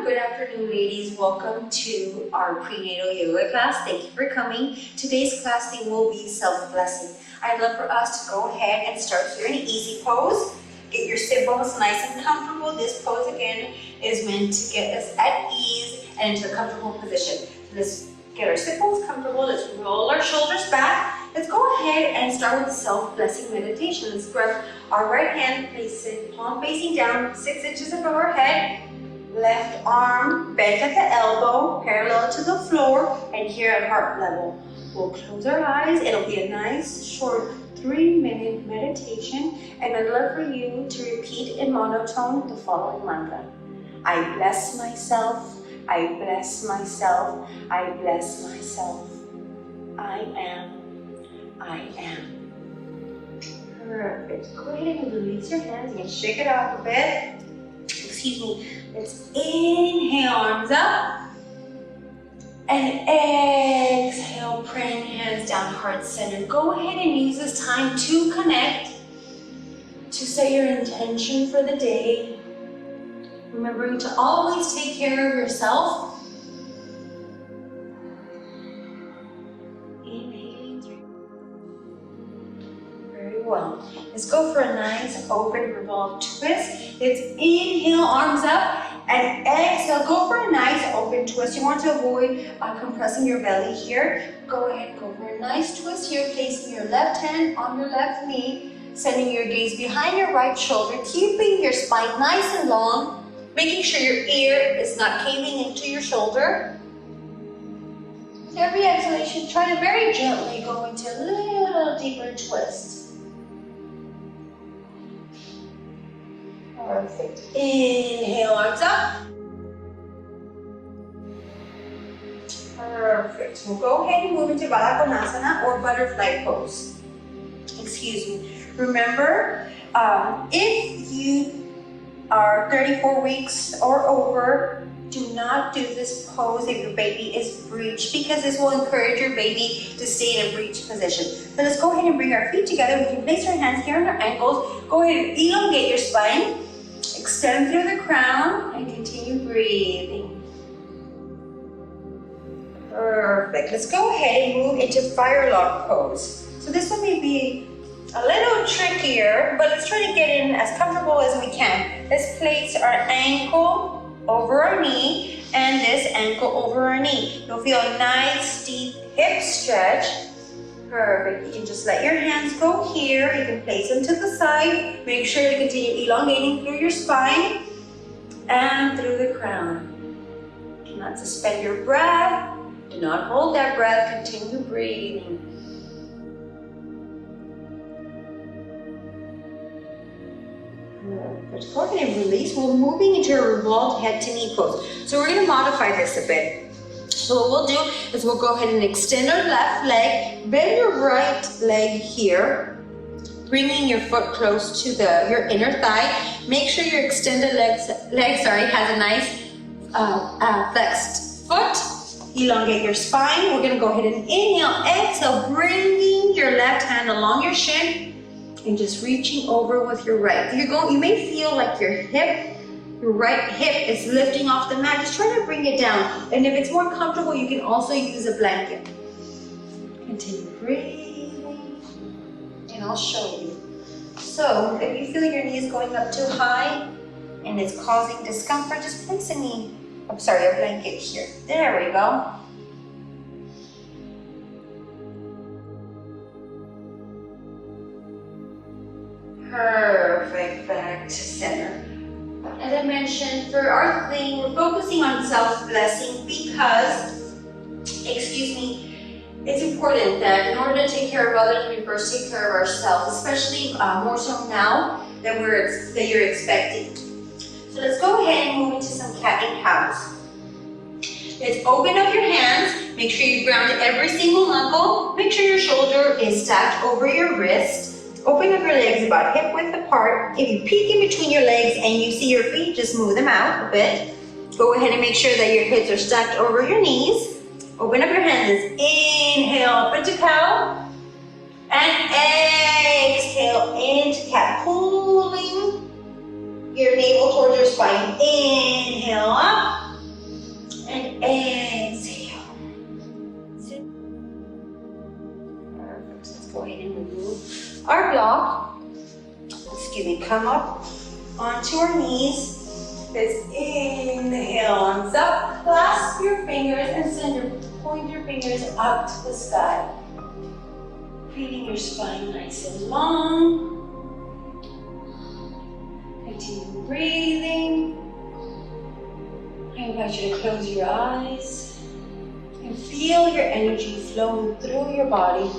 good afternoon, ladies. Welcome to our prenatal yoga class. Thank you for coming. Today's class theme will be self-blessing. I'd love for us to go ahead and start here in an easy pose. Get your sit bones nice and comfortable. This pose again is meant to get us at ease and into a comfortable position. Let's get our sit bones comfortable. Let's roll our shoulders back. Let's go ahead and start with the self-blessing meditation. Let's grab our right hand, place it palm facing down, 6 inches above our head. Left arm bent at the elbow, parallel to the floor, and here at heart level. We'll close our eyes. It'll be a nice, short, 3-minute meditation, and I'd love for you to repeat in monotone the following mantra. I bless myself, I bless myself, I bless myself. I am, I am. Perfect. Go ahead and release your hands. You can shake it off a bit. Excuse me. Let's inhale, arms up. And exhale, praying hands down, heart center. Go ahead and use this time to connect, to set your intention for the day. Remembering to always take care of yourself. Inhaling through. Very well. Let's go for a nice open revolve twist. Let's inhale, arms up. And exhale, go for a nice open twist. You want to avoid compressing your belly here. Go ahead, go for a nice twist here, placing your left hand on your left knee, sending your gaze behind your right shoulder, keeping your spine nice and long, making sure your ear is not caving into your shoulder. With every exhalation, try to very gently go into a little deeper twist. Perfect. Inhale, arms up. Perfect. We'll go ahead and move into Baddha Konasana or butterfly pose. Excuse me. Remember, if you are 34 weeks or over, do not do this pose if your baby is breached, because this will encourage your baby to stay in a breached position. So let's go ahead and bring our feet together. We can place our hands here on our ankles. Go ahead and elongate your spine. Extend through the crown and continue breathing. Perfect. Let's go ahead and move into fire log pose. So this one may be a little trickier, but let's try to get in as comfortable as we can. Let's place our ankle over our knee and this ankle over our knee. You'll feel a nice deep hip stretch. Perfect. You can just let your hands go here. You can place them to the side. Make sure to continue elongating through your spine and through the crown. Do not suspend your breath. Do not hold that breath. Continue breathing. Perfect. Go ahead and release. We're moving into a revolved head to knee pose. So we're going to modify this a bit. So what we'll do is we'll go ahead and extend our left leg, bend your right leg here, bringing your foot close to your inner thigh. Make sure your extended leg has a nice flexed foot. Elongate your spine. We're going to go ahead and inhale, exhale, bringing your left hand along your shin and just reaching over with your right. You may feel like your right hip is lifting off the mat. Just try to bring it down. And if it's more comfortable, you can also use a blanket. Continue breathing. And I'll show you. So if you feel your knee is going up too high and it's causing discomfort, just place a blanket here. There we go. Perfect. Back to center. As I mentioned, for our thing, we're focusing on self-blessing because, it's important that in order to take care of others, we first take care of ourselves, especially more so now that you're expecting. So let's go ahead and move into some cat and cows. Let's open up your hands. Make sure you grounded every single knuckle. Make sure your shoulder is stacked over your wrist. Open up your legs about hip width apart. If you peek in between your legs and you see your feet, just move them out a bit. Go ahead and make sure that your hips are stacked over your knees. Open up your hands. Inhale up into cow. And exhale into cat. Pulling your navel towards your spine. Inhale up. come up onto our knees. Let's inhale, arms up, clasp your fingers and point your fingers up to the sky. Feeling your spine nice and long. Continue breathing. I invite you to close your eyes and feel your energy flowing through your body.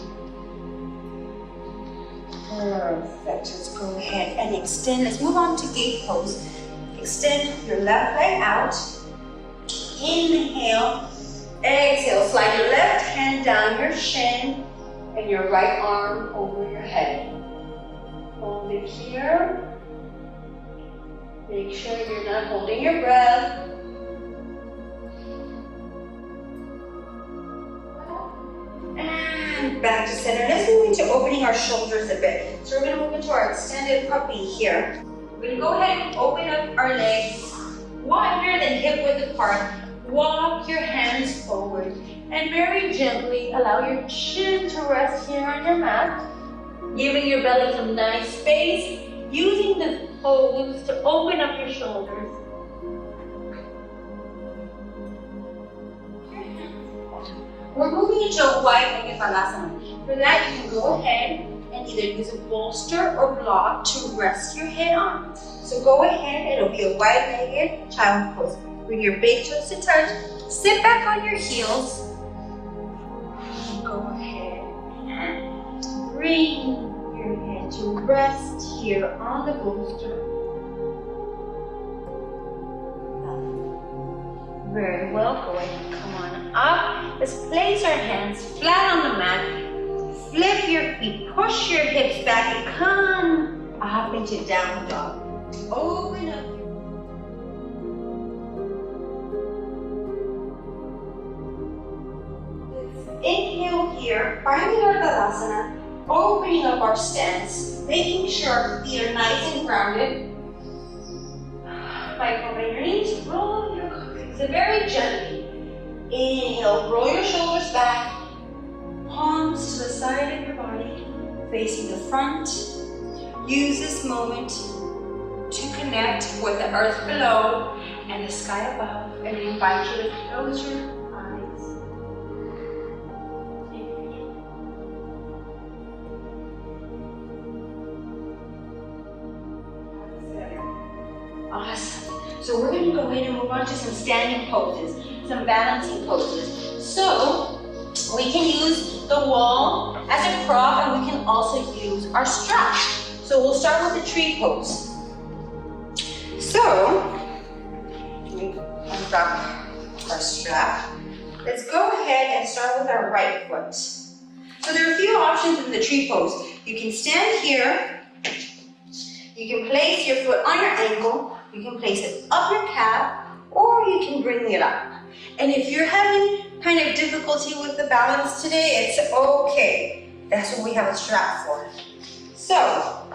Perfect. Let's go ahead and extend. Let's move on to gate pose. Extend your left leg out. Inhale. Exhale. Slide your left hand down your shin and your right arm over your head. Hold it here. Make sure you're not holding your breath. And back to center. Let's move into opening our shoulders a bit. So we're going to move into our extended puppy here. We're going to go ahead and open up our legs wider than hip width apart. Walk your hands forward and very gently allow your chin to rest here on your mat, giving your belly some nice space, using the pose to open up your shoulders. We're moving into a wide-legged balasana. For that, you can go ahead and either use a bolster or block to rest your head on. So go ahead, it'll be a wide-legged child pose. Bring your big toes to touch, sit back on your heels, and go ahead and bring your head to rest here on the bolster. Very well, go ahead and come on up. Let's place our hands flat on the mat. Flip your feet, push your hips back and come up into down dog. Open up. Let's inhale here, finding our Tadasana, opening up our stance, making sure our feet are nice and grounded. By opening your knees, roll your so very gently. Inhale, roll your shoulders back, palms to the side of your body, facing the front. Use this moment to connect with the earth below and the sky above, and we invite you to close your eyes. Awesome. So we're going to go ahead and move on to some standing poses, some balancing poses. So we can use the wall as a prop, and we can also use our strap. So we'll start with the tree pose. So let me unwrap our strap. Let's go ahead and start with our right foot. So there are a few options in the tree pose. You can stand here. You can place your foot on your ankle. You can place it up your calf, or you can bring it up. And if you're having kind of difficulty with the balance today, it's okay. That's what we have a strap for. So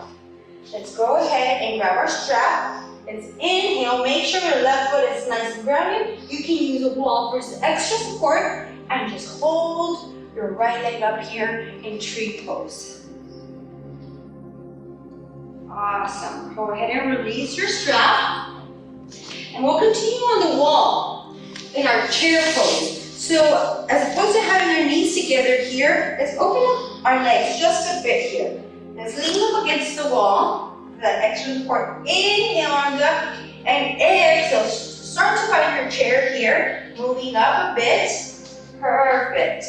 let's go ahead and grab our strap. Let's inhale. Make sure your left foot is nice and grounded. You can use a wall for some extra support, and just hold your right leg up here in tree pose. Awesome. Go ahead and release your strap. And we'll continue on the wall in our chair pose. So as opposed to having your knees together here, let's open up our legs just a bit here. Let's lean up against the wall. That extra support. Inhale, arms up. And exhale. Start to find your chair here. Moving up a bit. Perfect.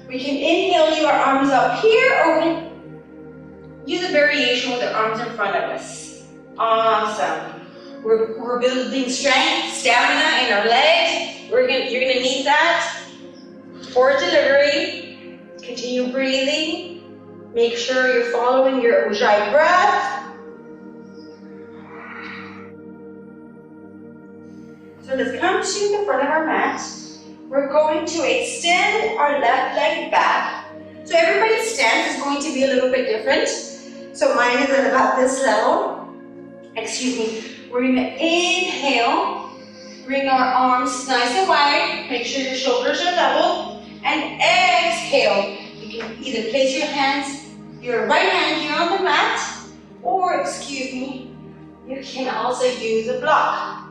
We can inhale, leave our arms up here, or we can use a variation with the arms in front of us. Awesome. We're building strength, stamina in our legs. You're gonna need that for delivery. Continue breathing. Make sure you're following your Ujjayi breath. So let's come to the front of our mat. We're going to extend our left leg back. So everybody's stance is going to be a little bit different. So mine is at about this level. Excuse me. We're going to inhale. Bring our arms nice and wide. Make sure your shoulders are level. And exhale. You can either place your right hand here on the mat, or, excuse me, you can also use a block.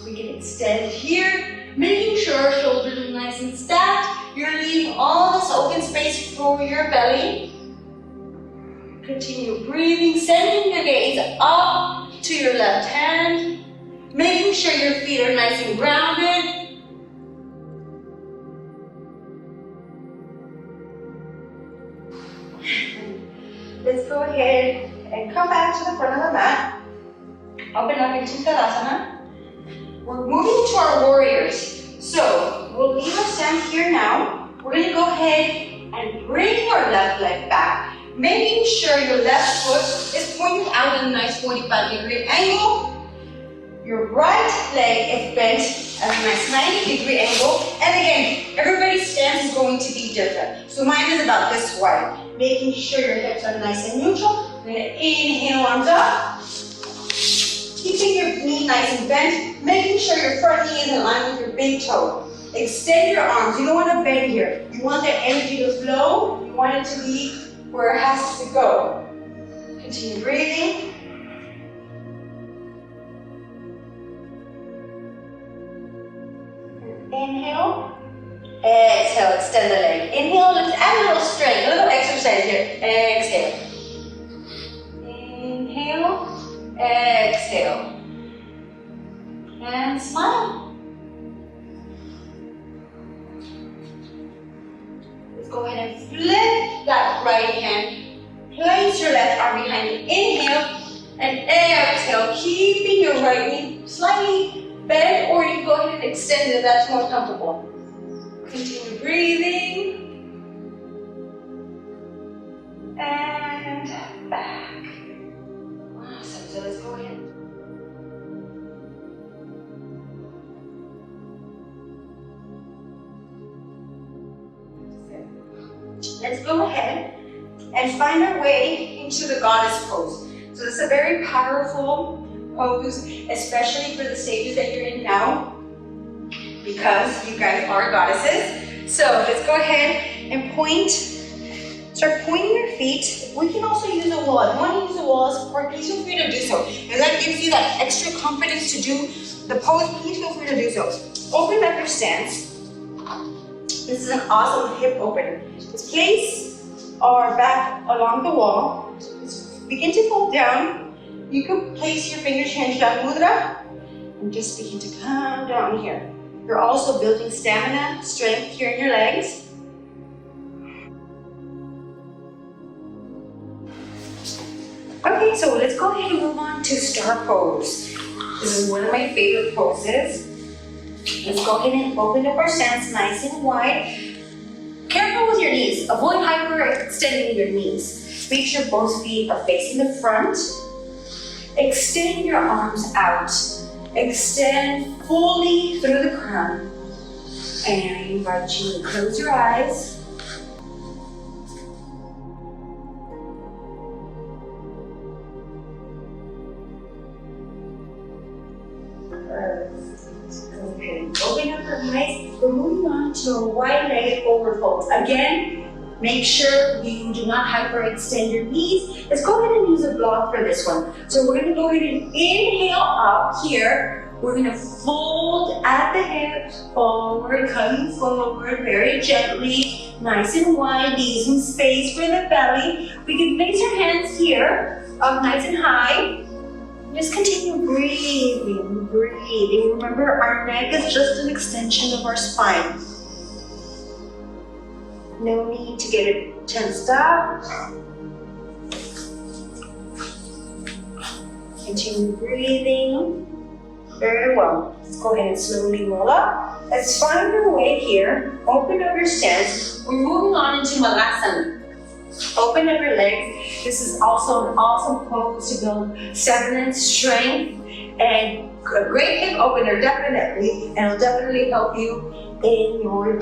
We can extend here, making sure our shoulders are nice and stacked. You're leaving all this open space for your belly. Continue breathing, sending your gaze up to your left hand, making sure your feet are nice and grounded. Let's go ahead and come back to the front of the mat. Open up into Tadasana. We're moving to our warriors. So we'll leave our stance here now. We're going to go ahead and bring your left leg back, making sure your left foot is pointed out at a nice 45-degree angle. Your right leg is bent at a nice 90-degree angle. And again, everybody's stance is going to be different. So mine is about this wide. Making sure your hips are nice and neutral. We're going to inhale, arms up. Keeping your knee nice and bent. Making sure your front knee is in line with your big toe. Extend your arms. You don't want to bend here. You want that energy to flow. You want it to be where it has to go. Continue breathing. Inhale. Exhale, extend the leg. Inhale, let's add a little strength, a little exercise here. Exhale. Inhale, exhale. And smile. Let's go ahead and flip that right hand. Place your left arm behind you. Inhale and exhale, keeping your right knee slightly bent, or you can go ahead and extend it if that's more comfortable. Continue breathing. And back. Awesome. So let's go ahead. Let's go ahead and find our way into the goddess pose. So this is a very powerful pose, especially for the stages that you're in now, because you guys are goddesses. So let's go ahead and start pointing your feet. We can also use a wall. If you want to use a wall as support, please feel free to do so. If that gives you that extra confidence to do the pose, please feel free to do so. Open up your stance. This is an awesome hip opener. Let's place our back along the wall. Let's begin to fold down. You can place your fingers here in Shan Mudra and just begin to come down here. You're also building stamina, strength here in your legs. Okay, so let's go ahead and move on to star pose. This is one of my favorite poses. Let's go ahead and open up our stance nice and wide. Careful with your knees. Avoid hyperextending your knees. Make sure both feet are facing the front. Extend your arms out. Extend fully through the crown. And I invite you to close your eyes. Okay, open up your eyes. We're moving on to a wide-legged overfold. Again, make sure you do not hyperextend your knees. Let's go ahead and use a block for this one. So we're going to go ahead and inhale up here. We're going to fold at the hips, forward, coming forward very gently, nice and wide, leaving space for the belly. We can place our hands here, up nice and high. Just continue breathing, breathing. Remember, our neck is just an extension of our spine. No need to get it tensed up. Continue breathing. Very well. Let's go ahead and slowly roll up. Let's find our way here. Open up your stance. We're moving on into Malasana. Open up your legs. This is also an awesome pose to build stamina, strength, and a great hip opener, definitely. And it'll definitely help you in your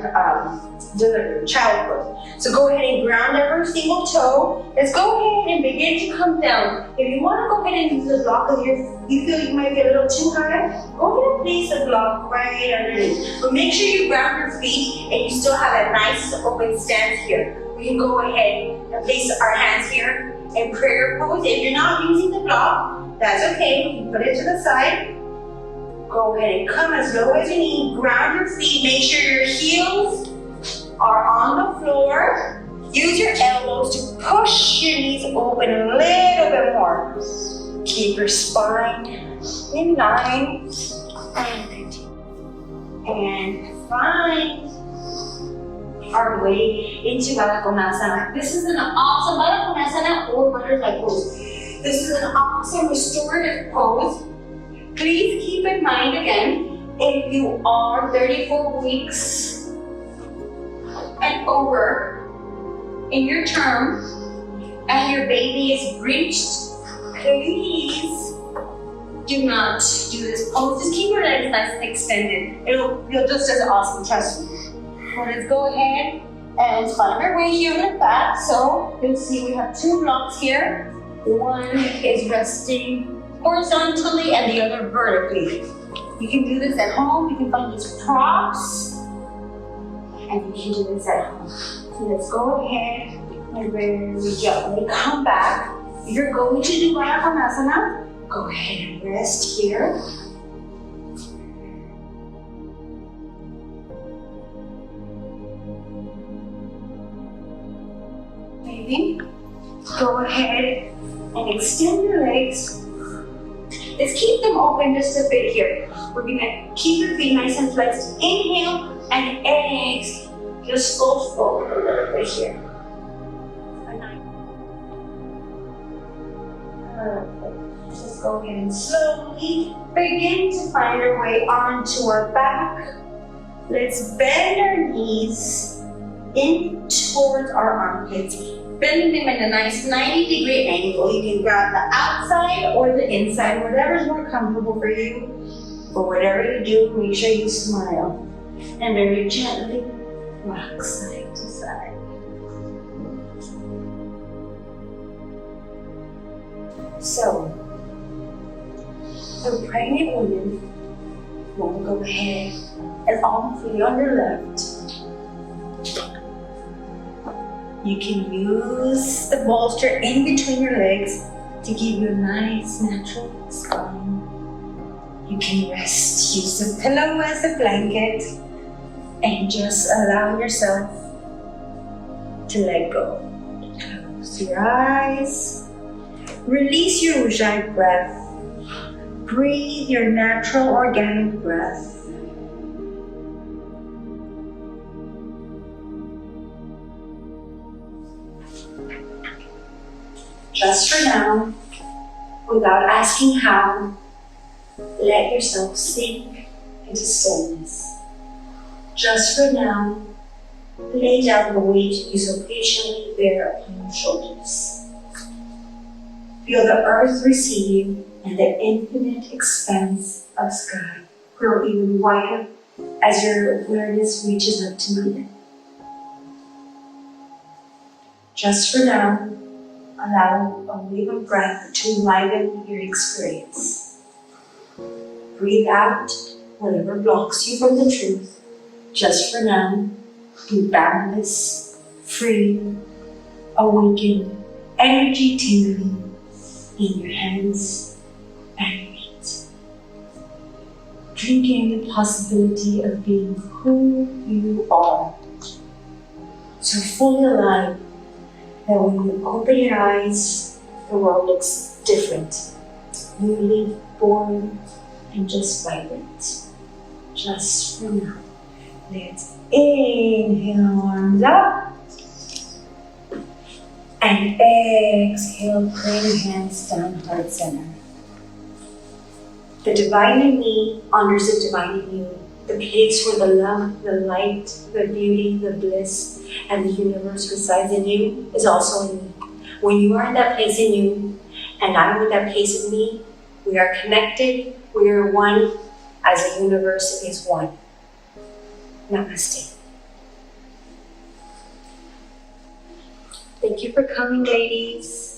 delivery, childbirth. So go ahead and ground every single toe. Let's go ahead and begin to come down. If you want to go ahead and use the block of you feel you might be a little too high, go ahead and place the block right underneath. But make sure you ground your feet and you still have a nice open stance here. We can go ahead and place our hands here a prayer pose. If you're not using the block, that's okay. You put it to the side. Go ahead and come as low as you need. Ground your feet. Make sure your heels are on the floor. Use your elbows to push your knees open a little bit more. Keep your spine in line. And continue. And find our way into Baddha Konasana. This is an awesome Baddha Konasana or butterfly pose. This is an awesome restorative pose. Please keep in mind again, if you are 34 weeks and over in your term and your baby is breached, please do not do this pose. Just keep your legs nice and extended. You'll just as awesome, trust me. So let's go ahead and find our way here in the back. So you'll see we have two blocks here. One is resting horizontally and the other vertically. You can do this at home. You can find these props and you can do this at home. So let's go ahead and very gently come back. If you're going to do Baddha Konasana, go ahead and rest here. Maybe go ahead and extend your legs. Let's keep them open just a bit here. We're gonna keep your feet nice and flexed. Inhale and exhale. Just go forward a little bit here. Just go ahead and slowly begin to find our way onto our back. Let's bend our knees in towards our armpits. Bending them in a nice 90-degree angle. You can grab the outside or the inside, whatever's more comfortable for you. But whatever you do, make sure you smile. And very gently rock side to side. So, for pregnant women, you want to go ahead and arm free on your left. You can use the bolster in between your legs to give you a nice natural spine. You can rest, use the pillow as a blanket, and just allow yourself to let go. Close your eyes. Release your Ujjayi breath. Breathe your natural organic breath. Just for now, without asking how, let yourself sink into stillness. Just for now, lay down the weight you so patiently bear upon your shoulders. Feel the earth receding and the infinite expanse of sky grow even wider as your awareness reaches up to meet it. Just for now, allow a wave of breath to enliven your experience. Breathe out whatever blocks you from the truth. Just for now, be boundless, free, awakened, energy tingling in your hands and feet. Drink in the possibility of being who you are. So fully alive that when you open your eyes, the world looks different, newly born and just vibrant. Just for now. Let's inhale, arms up. And exhale, praying hands down, heart center. The divine in me honors the divine in you. The place where the love, the light, the beauty, the bliss, and the universe resides in you is also in me. When you are in that place in you, and I'm in that place in me, we are connected, we are one, as the universe is one. Namaste. Thank you for coming, ladies.